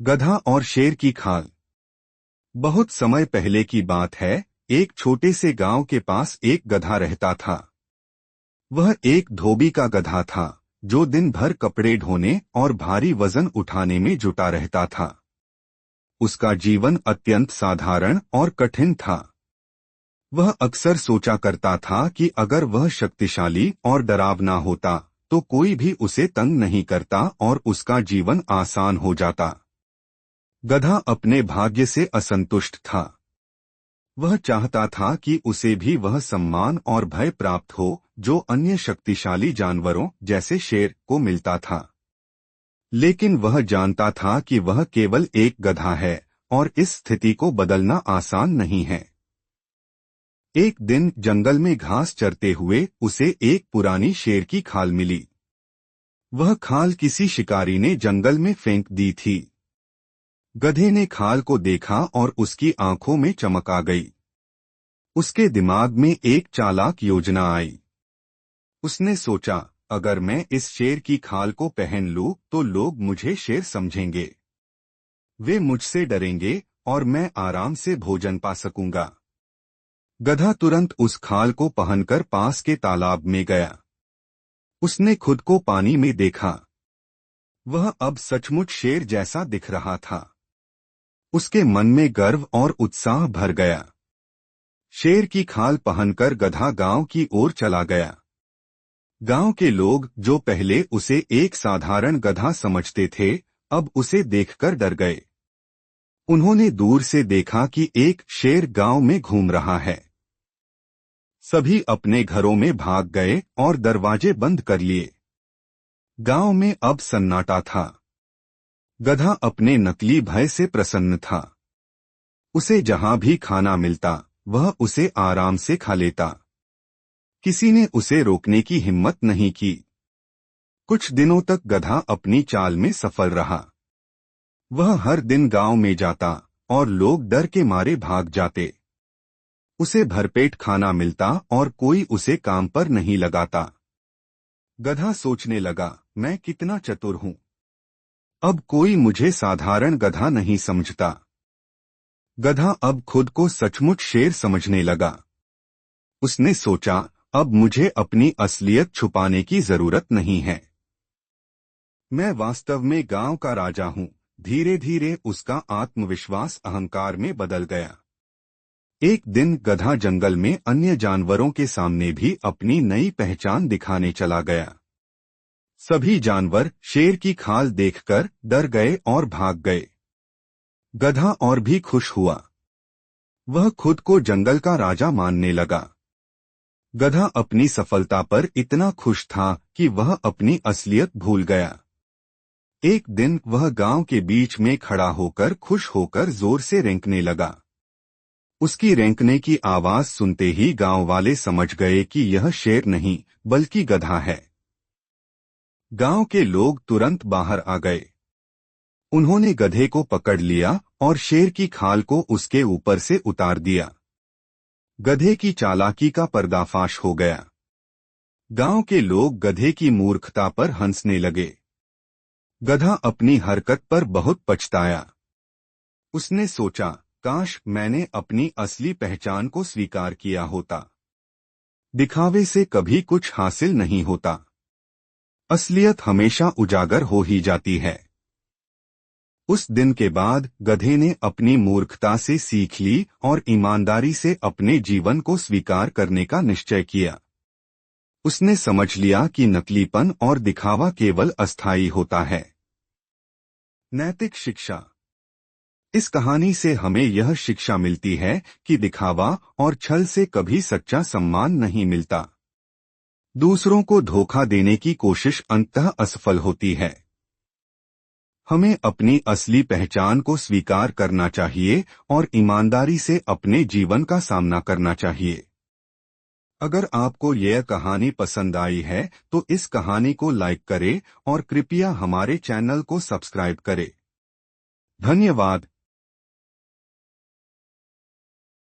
गधा और शेर की खाल। बहुत समय पहले की बात है। एक छोटे से गांव के पास एक गधा रहता था। वह एक धोबी का गधा था जो दिन भर कपड़े ढोने और भारी वजन उठाने में जुटा रहता था। उसका जीवन अत्यंत साधारण और कठिन था। वह अक्सर सोचा करता था कि अगर वह शक्तिशाली और डरावना होता तो कोई भी उसे तंग नहीं करता और उसका जीवन आसान हो जाता। गधा अपने भाग्य से असंतुष्ट था। वह चाहता था कि उसे भी वह सम्मान और भय प्राप्त हो जो अन्य शक्तिशाली जानवरों जैसे शेर को मिलता था। लेकिन वह जानता था कि वह केवल एक गधा है और इस स्थिति को बदलना आसान नहीं है। एक दिन जंगल में घास चरते हुए उसे एक पुरानी शेर की खाल मिली। वह खाल किसी शिकारी ने जंगल में फेंक दी थी। गधे ने खाल को देखा और उसकी आंखों में चमक आ गई। उसके दिमाग में एक चालाक योजना आई। उसने सोचा, अगर मैं इस शेर की खाल को पहन लूं तो लोग मुझे शेर समझेंगे। वे मुझसे डरेंगे और मैं आराम से भोजन पा सकूंगा। गधा तुरंत उस खाल को पहनकर पास के तालाब में गया। उसने खुद को पानी में देखा। वह अब सचमुच शेर जैसा दिख रहा था। उसके मन में गर्व और उत्साह भर गया। शेर की खाल पहनकर गधा गांव की ओर चला गया। गांव के लोग जो पहले उसे एक साधारण गधा समझते थे, अब उसे देखकर डर गए। उन्होंने दूर से देखा कि एक शेर गांव में घूम रहा है। सभी अपने घरों में भाग गए और दरवाजे बंद कर लिए। गांव में अब सन्नाटा था। गधा अपने नकली भय से प्रसन्न था। उसे जहां भी खाना मिलता वह उसे आराम से खा लेता। किसी ने उसे रोकने की हिम्मत नहीं की। कुछ दिनों तक गधा अपनी चाल में सफल रहा। वह हर दिन गांव में जाता और लोग डर के मारे भाग जाते। उसे भरपेट खाना मिलता और कोई उसे काम पर नहीं लगाता। गधा सोचने लगा, मैं कितना चतुर हूं। अब कोई मुझे साधारण गधा नहीं समझता। गधा अब खुद को सचमुच शेर समझने लगा। उसने सोचा, अब मुझे अपनी असलियत छुपाने की जरूरत नहीं है। मैं वास्तव में गांव का राजा हूं। धीरे धीरे उसका आत्मविश्वास अहंकार में बदल गया। एक दिन गधा जंगल में अन्य जानवरों के सामने भी अपनी नई पहचान दिखाने चला गया। सभी जानवर शेर की खाल देखकर डर गए और भाग गए। गधा और भी खुश हुआ। वह खुद को जंगल का राजा मानने लगा। गधा अपनी सफलता पर इतना खुश था कि वह अपनी असलियत भूल गया। एक दिन वह गांव के बीच में खड़ा होकर खुश होकर जोर से रेंकने लगा। उसकी रेंकने की आवाज सुनते ही गांव वाले समझ गए कि यह शेर नहीं बल्कि गधा है। गांव के लोग तुरंत बाहर आ गए। उन्होंने गधे को पकड़ लिया और शेर की खाल को उसके ऊपर से उतार दिया। गधे की चालाकी का पर्दाफाश हो गया। गांव के लोग गधे की मूर्खता पर हंसने लगे। गधा अपनी हरकत पर बहुत पछताया। उसने सोचा, काश मैंने अपनी असली पहचान को स्वीकार किया होता। दिखावे से कभी कुछ हासिल नहीं होता। असलियत हमेशा उजागर हो ही जाती है। उस दिन के बाद गधे ने अपनी मूर्खता से सीख ली और ईमानदारी से अपने जीवन को स्वीकार करने का निश्चय किया। उसने समझ लिया कि नकलीपन और दिखावा केवल अस्थायी होता है। नैतिक शिक्षा। इस कहानी से हमें यह शिक्षा मिलती है कि दिखावा और छल से कभी सच्चा सम्मान नहीं मिलता। दूसरों को धोखा देने की कोशिश अंततः असफल होती है। हमें अपनी असली पहचान को स्वीकार करना चाहिए और ईमानदारी से अपने जीवन का सामना करना चाहिए। अगर आपको यह कहानी पसंद आई है तो इस कहानी को लाइक करें और कृपया हमारे चैनल को सब्सक्राइब करें। धन्यवाद।